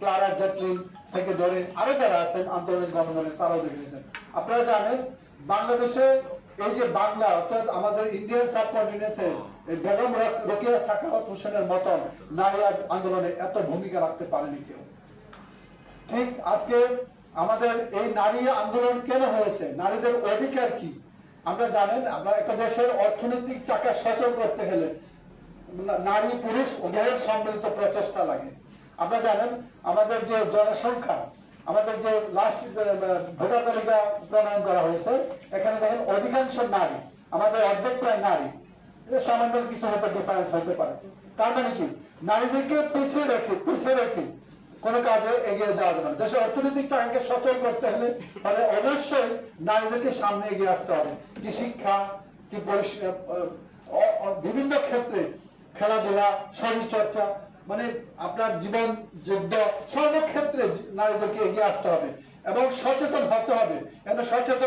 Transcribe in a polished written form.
Clara Jacqueline থেকে ধরে আরো যারা আছেন আন্দোলনের গণদলের তারাও দেখে নিয়েছেন। আপনারা জানেন বাংলাদেশে এই যে বাংলা অর্থাৎ আমাদের ইন্ডিয়ান সাবকন্টিনেন্টে বেগম রোকেয়া সাখাওয়াত হোসেনের মতন নারী আন্দোলনে এত ভূমিকা রাখতে পারেনি কেউ। ঠিক আজকে আমাদের এই নারী আন্দোলন কেন হয়েছে, নারীদের অধিকার কি? আমরা জানেন আমরা একটা দেশের অর্থনৈতিক চাকা সচল করতে গেলে নারী পুরুষ উভয়ের সম্মিলিত প্রচেষ্টা লাগে। আপনারা জানেন আমাদের যে জনসংখ্যা, আমাদের যে লাস্ট ভোটার তালিকা প্রণয়ন করা হয়েছে, এখানে দেখেন অধিকাংশ নারী, আমাদের অর্ধেক প্রায় নারী। সামান্য কিছু হয়তো ডিফারেন্স হতে পারে। তার মানে কি নারীদেরকে পিছিয়ে রেখে কোন কাজে এগিয়ে যাওয়া যাবে না। দেশের অর্থনৈতিক চাকাকে সচল করতে হলে তাহলে অবশ্যই নারীদেরকে সামনে এগিয়ে আসতে হবে। কি শিক্ষা, কি বিভিন্ন ক্ষেত্রে, খেলাধুলা, শরীরচর্চা, মানে আপনার জীবন যুদ্ধ সর্বক্ষেত্রে নারীদেরকে এগিয়ে আসতে হবে এবং সচেতন হতে হবে। সচেতন